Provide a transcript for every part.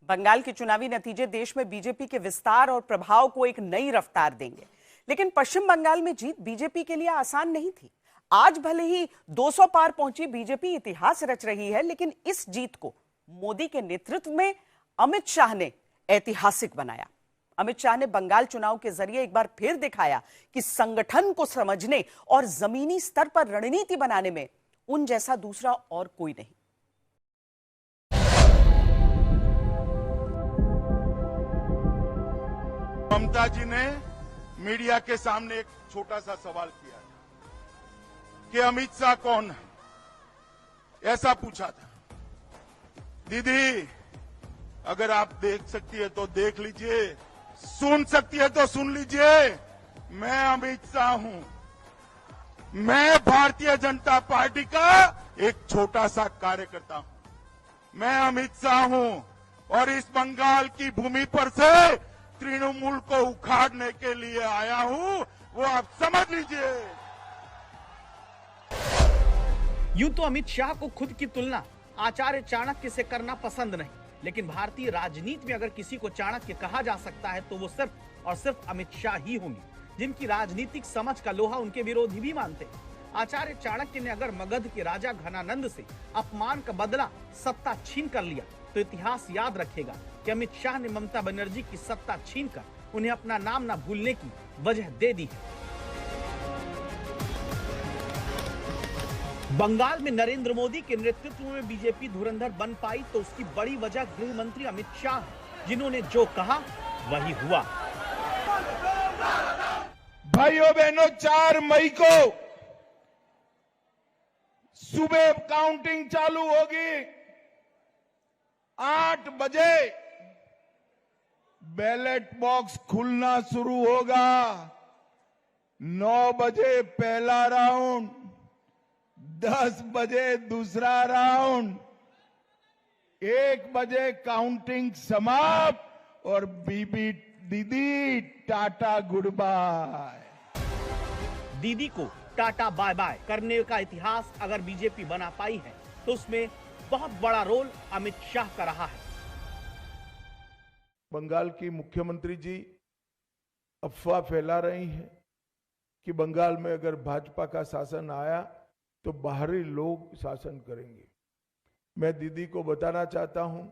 बंगाल के चुनावी नतीजे देश में बीजेपी के विस्तार और प्रभाव को एक नई रफ्तार देंगे। लेकिन पश्चिम बंगाल में जीत बीजेपी के लिए आसान नहीं थी। आज भले ही 200 पार पहुंची बीजेपी इतिहास रच रही है, लेकिन इस जीत को मोदी के नेतृत्व में अमित शाह ने ऐतिहासिक बनाया। अमित शाह ने बंगाल चुनाव के जरिए एक बार फिर दिखाया कि संगठन को समझने और जमीनी स्तर पर रणनीति बनाने में उन जैसा दूसरा और कोई नहीं। ममता जी ने मीडिया के सामने एक छोटा सा सवाल किया कि अमित शाह कौन है, ऐसा पूछा था। दीदी, अगर आप देख सकती है तो देख लीजिए, सुन सकती है तो सुन लीजिए, मैं अमित शाह हूं। मैं भारतीय जनता पार्टी का एक छोटा सा कार्यकर्ता हूं। मैं अमित शाह हूं और इस बंगाल की भूमि पर से तृणमूल को उखाड़ने के लिए आया हूं, वो आप समझ लीजिए। यूं तो अमित शाह को खुद की तुलना आचार्य चाणक्य से करना पसंद नहीं, लेकिन भारतीय राजनीति में अगर किसी को चाणक्य कहा जा सकता है तो वो सिर्फ और सिर्फ अमित शाह ही होंगे, जिनकी राजनीतिक समझ का लोहा उनके विरोधी भी मानते हैं। आचार्य चाणक्य ने अगर मगध के राजा घनानंद से अपमान का बदला सत्ता छीन कर लिया तो इतिहास याद रखेगा कि अमित शाह ने ममता बनर्जी की सत्ता छीनकर उन्हें अपना नाम न भूलने की वजह दे दी है। बंगाल में नरेंद्र मोदी के नेतृत्व में बीजेपी धुरंधर बन पाई तो उसकी बड़ी वजह गृह मंत्री अमित शाह है, जिन्होंने जो कहा वही हुआ। भाइयों बहनों, 4 मई को सुबह काउंटिंग चालू होगी। 8 बजे बैलेट बॉक्स खुलना शुरू होगा। 9 बजे पहला राउंड, 10 बजे दूसरा राउंड, 1 बजे काउंटिंग समाप्त और बीबी दीदी टाटा गुड बाय। दीदी को टाटा बाय बाय करने का इतिहास अगर बीजेपी बना पाई है तो उसमें बहुत बड़ा रोल अमित शाह का रहा है। बंगाल की मुख्यमंत्री जी अफवाह फैला रही हैं कि बंगाल में अगर भाजपा का शासन आया तो बाहरी लोग शासन करेंगे। मैं दीदी को बताना चाहता हूं,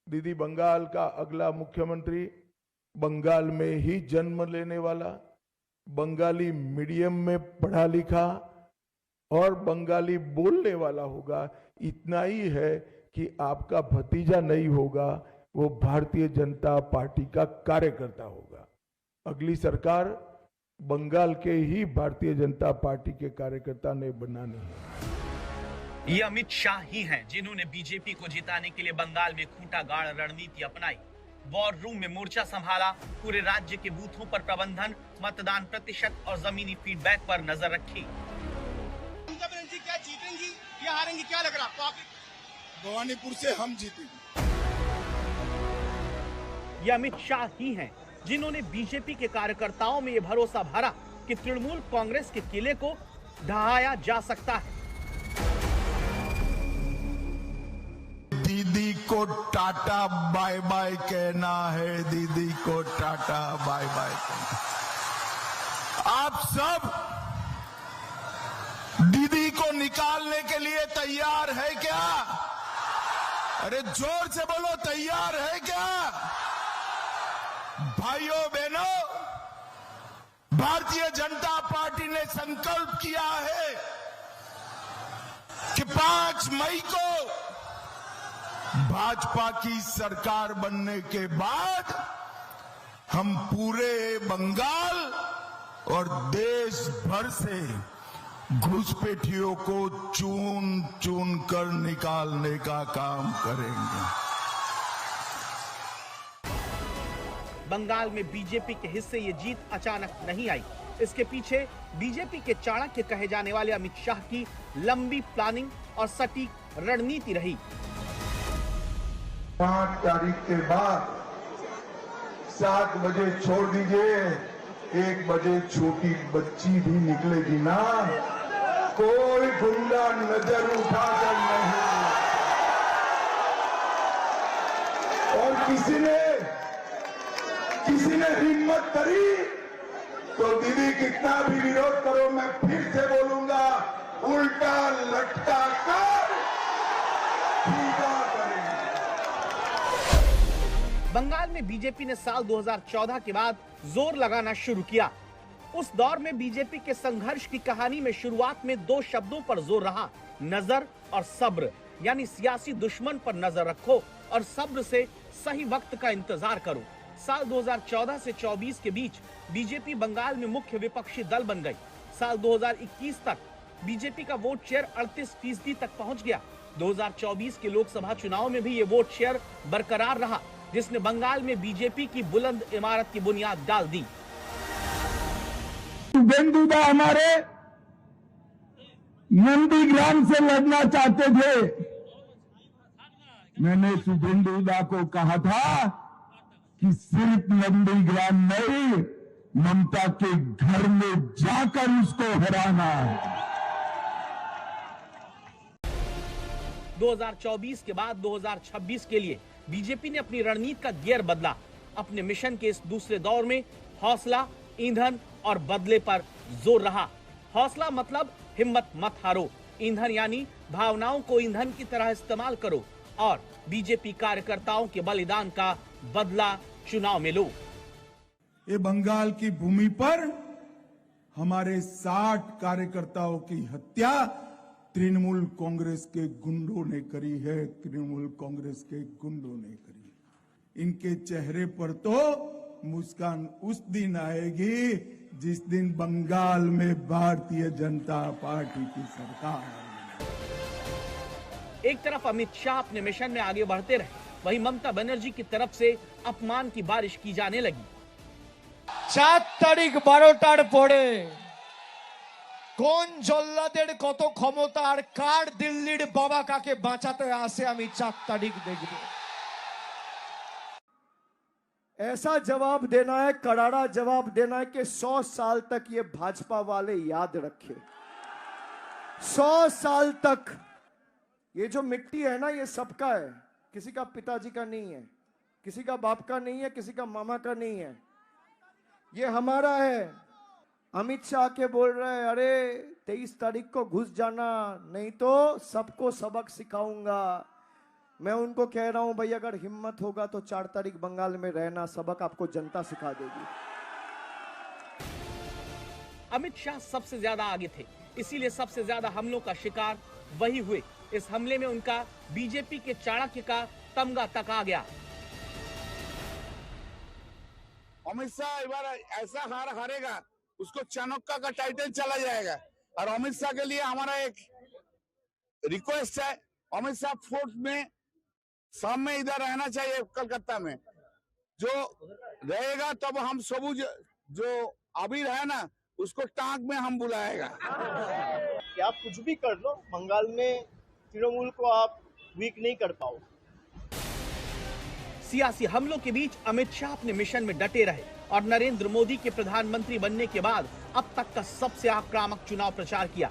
दीदी बंगाल का अगला मुख्यमंत्री बंगाल में ही जन्म लेने वाला, बंगाली मीडियम में पढ़ा लिखा और बंगाली बोलने वाला होगा। इतना ही है कि आपका भतीजा नहीं होगा, वो भारतीय जनता पार्टी का कार्यकर्ता होगा। अगली सरकार बंगाल के ही भारतीय जनता पार्टी के कार्यकर्ता ने बनानी है। ये अमित शाह ही हैं जिन्होंने बीजेपी को जिताने के लिए बंगाल में खूंटा गाड़ रणनीति अपनाई, वॉर रूम में मोर्चा संभाला, पूरे राज्य के बूथों पर प्रबंधन, मतदान प्रतिशत और जमीनी फीडबैक पर नजर रखी। ममता बनर्जी क्या जीतेंगी या हारेंगी, क्या लग रहा है आपको? भवानीपुर से हम जीतेंगे। ये अमित शाह ही हैं जिन्होंने बीजेपी के कार्यकर्ताओं में ये भरोसा भरा कि तृणमूल कांग्रेस के किले को ढहाया जा सकता है। दीदी को टाटा बाय बाय कहना है, दीदी को टाटा बाय बाय कहना। आप सब दीदी को निकालने के लिए तैयार है क्या? अरे जोर से बोलो, तैयार है क्या? भाइयों बहनों, भारतीय जनता पार्टी ने संकल्प किया है कि 5 मई को भाजपा की सरकार बनने के बाद हम पूरे बंगाल और देश भर से घुसपैठियों को चुन चुन कर निकालने का काम करेंगे। बंगाल में बीजेपी के हिस्से ये जीत अचानक नहीं आई। इसके पीछे बीजेपी के चाणक्य कहे जाने वाले अमित शाह की लंबी प्लानिंग और सटीक रणनीति रही। 5 तारीख के बाद 7 बजे छोड़ दीजिए, 1 बजे छोटी बच्ची भी निकलेगी ना, कोई गुंडा नजर उठाकर नहीं। और किसी ने हिम्मत करी तो दीदी कितना भी विरोध करो, मैं फिर से बोलूंगा, उल्टा लटका कर पूजा करेंगे। बंगाल में बीजेपी ने साल 2014 के बाद जोर लगाना शुरू किया। उस दौर में बीजेपी के संघर्ष की कहानी में शुरुआत में दो शब्दों पर जोर रहा, नजर और सब्र। यानी सियासी दुश्मन पर नजर रखो और सब्र से सही वक्त का इंतजार करो। साल 2014 से 24 के बीच बीजेपी बंगाल में मुख्य विपक्षी दल बन गई। साल 2021 तक बीजेपी का वोट शेयर 38% तक पहुंच गया। 2024 के लोकसभा चुनाव में भी ये वोट शेयर बरकरार रहा, जिसने बंगाल में बीजेपी की बुलंद इमारत की बुनियाद डाल दी। शुभेंदुदा हमारे नंदीग्राम से लड़ना चाहते थे। मैंने शुभेंदुदा को कहा था कि सिर्फ नंदीग्राम नहीं, ममता के घर में जाकर उसको हराना है। 2024 के बाद 2026 के लिए बीजेपी ने अपनी रणनीति का गियर बदला। अपने मिशन के इस दूसरे दौर में हौसला, ईंधन और बदले पर जोर रहा। हौसला मतलब हिम्मत मत हारो, ईंधन यानी भावनाओं को ईंधन की तरह इस्तेमाल करो और बीजेपी कार्यकर्ताओं के बलिदान का बदला चुनाव में लो। ये बंगाल की भूमि पर हमारे 60 कार्यकर्ताओं की हत्या तृणमूल कांग्रेस के गुंडों ने करी है। तृणमूल कांग्रेस के गुंडों ने करी। इनके चेहरे पर तो मुस्कान उस दिन आएगी जिस दिन बंगाल में भारतीय जनता पार्टी की सरकार आएगी। एक तरफ अमित शाह अपने मिशन में आगे बढ़ते रहे, वहीं ममता बनर्जी की तरफ से अपमान की बारिश की जाने लगी। 4 তারিখ 12টার পরে কোন জল্লাদের কত ক্ষমতা আর কার দিল্লির বাবা কাকে বাঁচাতে আসে আমি 4 তারিখ দেখব। ऐसा जवाब देना है, करारा जवाब देना है कि 100 साल तक ये भाजपा वाले याद रखे। 100 साल तक ये जो मिट्टी है ना, ये सबका है, किसी का पिताजी का नहीं है, किसी का बाप का नहीं है, किसी का मामा का नहीं है, ये हमारा है। अमित शाह के बोल रहे हैं अरे 23 तारीख को घुस जाना, नहीं तो सबको सबक सिखाऊंगा। मैं उनको कह रहा हूं भाई, अगर हिम्मत होगा तो 4 तारीख बंगाल में रहना, सबक आपको जनता सिखा देगी। अमित शाह सबसे ज्यादा आगे थे, इसीलिए सबसे ज्यादा हमलों का शिकार वही हुए। इस हमले में उनका बीजेपी के चाणक्य का तमगा तक आ गया। अमित शाह एक बार ऐसा हारेगा, उसको चाणक्य का टाइटल चला जाएगा। और अमित शाह के लिए हमारा एक रिक्वेस्ट है, अमित शाह फोर्थ में शाम में इधर रहना चाहिए कलकत्ता में। जो रहेगा तब हम सबूज जो अबीर है ना, उसको टांग में हम बुलाएगा। कि आप कुछ भी कर लो, बंगाल में तृणमूल को आप वीक नहीं कर पाओ। सियासी हमलों के बीच अमित शाह अपने मिशन में डटे रहे और नरेंद्र मोदी के प्रधानमंत्री बनने के बाद अब तक का सबसे आक्रामक चुनाव प्रचार किया।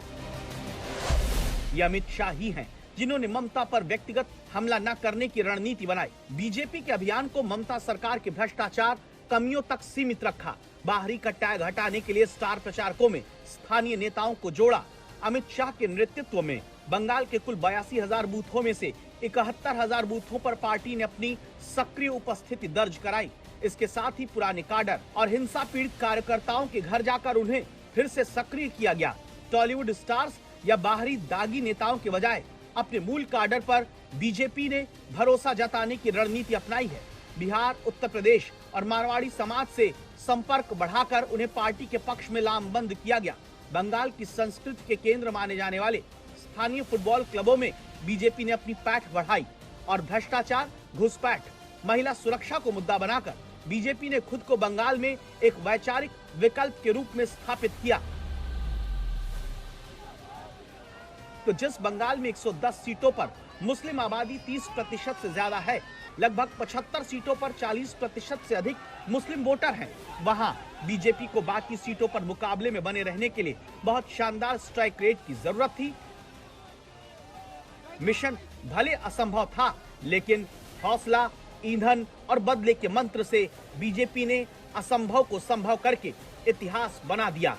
ये अमित शाह ही हैं जिन्होंने ममता पर व्यक्तिगत हमला न करने की रणनीति बनाई। बीजेपी के अभियान को ममता सरकार के भ्रष्टाचार, कमियों तक सीमित रखा। बाहरी का टैग हटाने के लिए स्टार प्रचारकों में स्थानीय नेताओं को जोड़ा। अमित शाह के नेतृत्व में बंगाल के कुल 82,000 बूथों में से 71,000 बूथों पर पार्टी ने अपनी सक्रिय उपस्थिति दर्ज कराई। इसके साथ ही पुराने काडर और हिंसा पीड़ित कार्यकर्ताओं के घर जाकर उन्हें फिर से सक्रिय किया गया। टॉलीवुड स्टार्स या बाहरी दागी नेताओं के बजाय अपने मूल काडर पर बीजेपी ने भरोसा जताने की रणनीति अपनाई है। बिहार, उत्तर प्रदेश और मारवाड़ी समाज से संपर्क बढ़ाकर उन्हें पार्टी के पक्ष में लामबंद किया गया। बंगाल की संस्कृति के केंद्र माने जाने वाले स्थानीय फुटबॉल क्लबों में बीजेपी ने अपनी पैठ बढ़ाई और भ्रष्टाचार, घुसपैठ, महिला सुरक्षा को मुद्दा बनाकर बीजेपी ने खुद को बंगाल में एक वैचारिक विकल्प के रूप में स्थापित किया। तो जिस बंगाल में 110 सीटों पर मुस्लिम आबादी 30% से ज्यादा है, लगभग 75 सीटों पर 40% से अधिक मुस्लिम वोटर हैं, वहां बीजेपी को बाकी सीटों पर मुकाबले में बने रहने के लिए बहुत शानदार स्ट्राइक रेट की जरूरत थी। मिशन भले असंभव था, लेकिन हौसला, ईंधन और बदले के मंत्र से बीजेपी ने असंभव को संभव करके इतिहास बना दिया।